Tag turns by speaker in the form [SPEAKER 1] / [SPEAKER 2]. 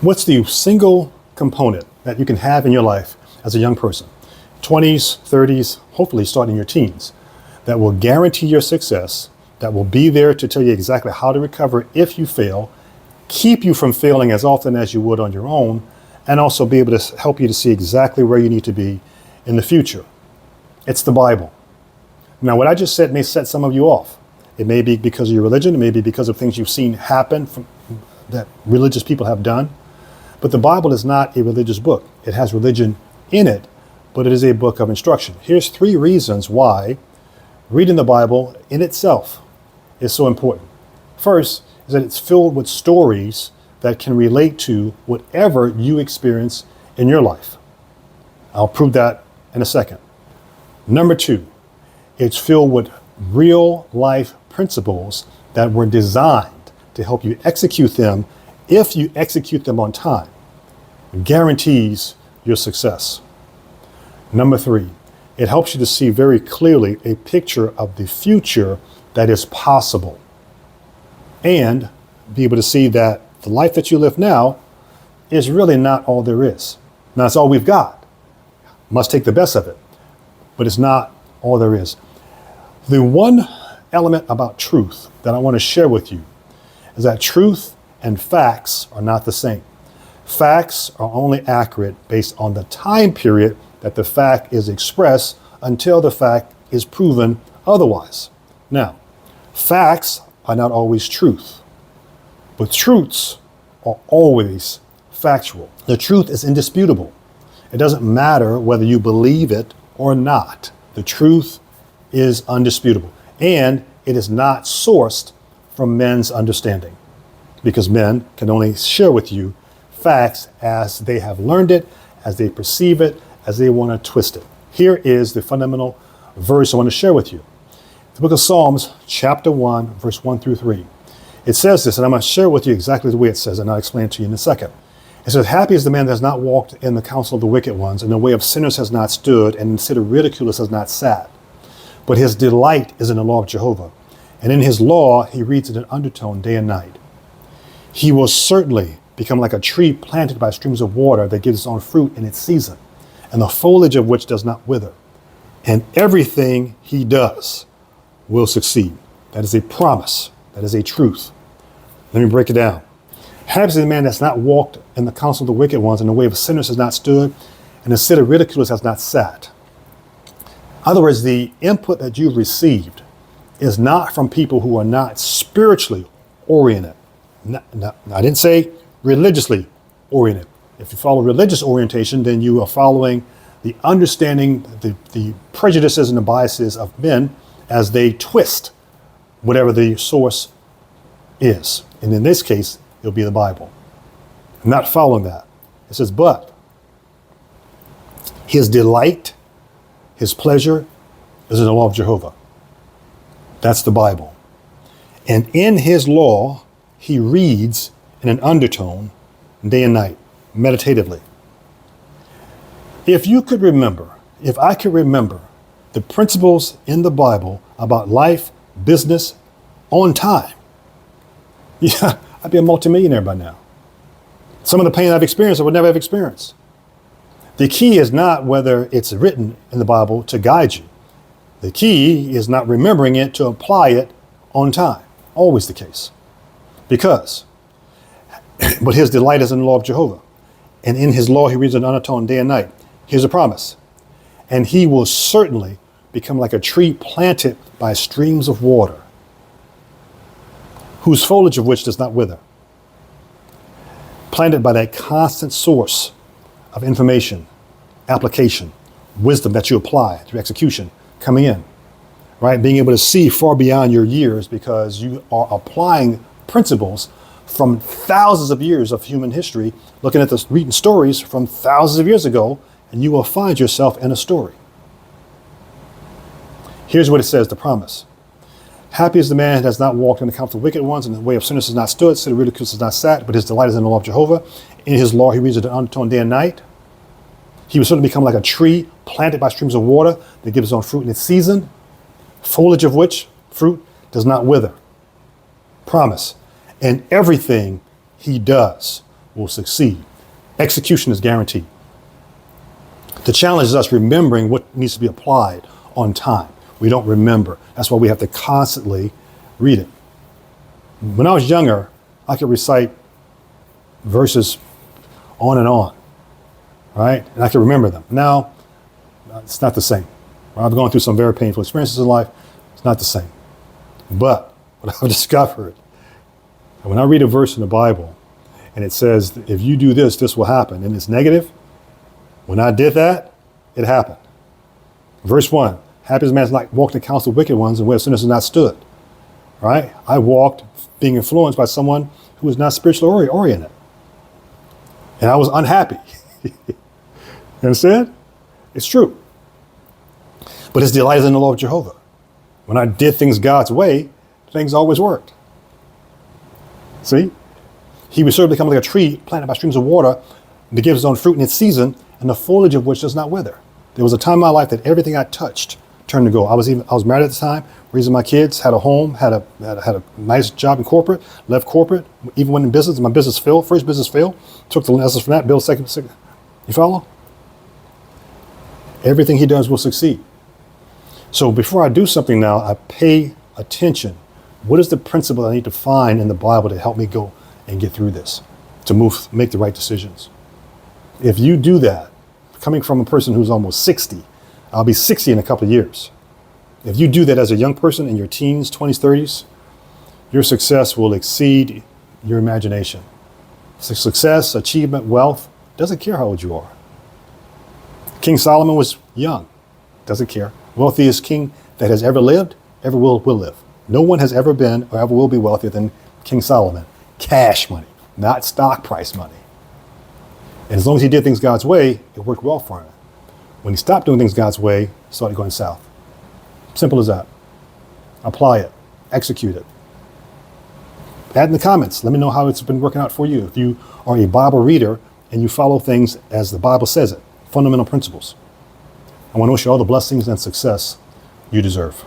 [SPEAKER 1] What's the single component that you can have in your life as a young person, 20s, 30s, hopefully starting your teens, that will guarantee your success, that will be there to tell you exactly how to recover if you fail, keep you from failing as often as you would on your own, and also be able to help you to see exactly where you need to be in the future? It's the Bible. Now, what I just said may set some of you off. It may be because of your religion. It may be because of things you've seen happen that religious people have done. But the Bible is not a religious book. It has religion in it, but it is a book of instruction. Here's 3 reasons why reading the Bible in itself is so important. First is that it's filled with stories that can relate to whatever you experience in your life. I'll prove that in a second. Number 2, it's filled with real life principles that were designed to help you execute them. If you execute them on time, it guarantees your success. Number 3, it helps you to see very clearly a picture of the future that is possible, and be able to see that the life that you live now is really not all there is. Now, it's all we've got. Must take the best of it, but it's not all there is. The one element about truth that I want to share with you is that truth and facts are not the same. Facts are only accurate based on the time period that the fact is expressed until the fact is proven otherwise. Now, facts are not always truth, but truths are always factual. The truth is indisputable. It doesn't matter whether you believe it or not. The truth is undisputable, and it is not sourced from men's understanding, because men can only share with you facts as they have learned it, as they perceive it, as they want to twist it. Here is the fundamental verse I want to share with you. The book of Psalms, chapter 1, verse 1 through 3. It says this, and I'm going to share with you exactly the way it says, and I'll explain it to you in a second. It says, "Happy is the man that has not walked in the counsel of the wicked ones, and the way of sinners has not stood, and in the seat of ridiculous has not sat. But his delight is in the law of Jehovah, and in his law he reads in an undertone day and night. He will certainly become like a tree planted by streams of water that gives its own fruit in its season, and the foliage of which does not wither. And everything he does will succeed." That is a promise. That is a truth. Let me break it down. Happy is the man that's not walked in the counsel of the wicked ones, and the way of sinners has not stood, and the seat of ridiculous has not sat. In other words, the input that you've received is not from people who are not spiritually oriented. I didn't say religiously oriented. If you follow religious orientation, then you are following the understanding, the prejudices and the biases of men as they twist whatever the source is. And in this case, it'll be the Bible. I'm not following that. It says, but his delight, his pleasure is in the law of Jehovah. That's the Bible. And in his law, he reads in an undertone day and night, meditatively. If you could remember, if I could remember the principles in the Bible about life, business, on time, yeah, I'd be a multimillionaire by now. Some of the pain I've experienced, I would never have experienced. The key is not whether it's written in the Bible to guide you. The key is not remembering it to apply it on time. Always the case. Because, but his delight is in the law of Jehovah. And in his law, he reads an undertone day and night. Here's a promise. And he will certainly become like a tree planted by streams of water, whose foliage of which does not wither. Planted by that constant source of information, application, wisdom that you apply through execution, coming in, right? Being able to see far beyond your years because you are applying principles from thousands of years of human history, looking at the reading stories from thousands of years ago, and you will find yourself in a story. Here's what it says, the promise. Happy is the man that has not walked in the counsel of wicked ones, and the way of sinners has not stood, seat of ridiculous has not sat, but his delight is in the law of Jehovah. In his law he reads it in undertone day and night. He will certainly become like a tree planted by streams of water that gives its own fruit in its season, foliage of which fruit does not wither. Promise. And everything he does will succeed. Execution is guaranteed. The challenge is us remembering what needs to be applied on time. We don't remember. That's why we have to constantly read it. When I was younger, I could recite verses on and on, right? And I could remember them. Now, it's not the same. I've gone through some very painful experiences in life. It's not the same. But what I've discovered, when I read a verse in the Bible and it says, if you do this, this will happen, and it's negative, when I did that, it happened. Verse 1, happy as a man not walked in the counsel of wicked ones and where sinners have not stood. Right? I walked being influenced by someone who was not spiritually oriented. And I was unhappy. You understand? It's true. But his delight is in the law of Jehovah. When I did things God's way, things always worked. See? He would certainly become like a tree planted by streams of water to give his own fruit in its season, and the foliage of which does not wither. There was a time in my life that everything I touched turned to gold. I was married at the time, raising my kids, had a home, had a nice job in corporate, left corporate, even went in business. My business failed, first business failed. Took the lessons from that, built second. You follow? Everything he does will succeed. So before I do something now, I pay attention. What is the principle I need to find in the Bible to help me go and get through this, to make the right decisions? If you do that, coming from a person who's almost 60, I'll be 60 in a couple of years. If you do that as a young person in your teens, 20s, 30s, your success will exceed your imagination. Success, achievement, wealth, doesn't care how old you are. King Solomon was young, doesn't care. Wealthiest king that has ever lived, ever will live. No one has ever been or ever will be wealthier than King Solomon. Cash money, not stock price money. And as long as he did things God's way, it worked well for him. When he stopped doing things God's way, it started going south. Simple as that. Apply it. Execute it. Add in the comments. Let me know how it's been working out for you. If you are a Bible reader and you follow things as the Bible says it, fundamental principles. I want to wish you all the blessings and success you deserve.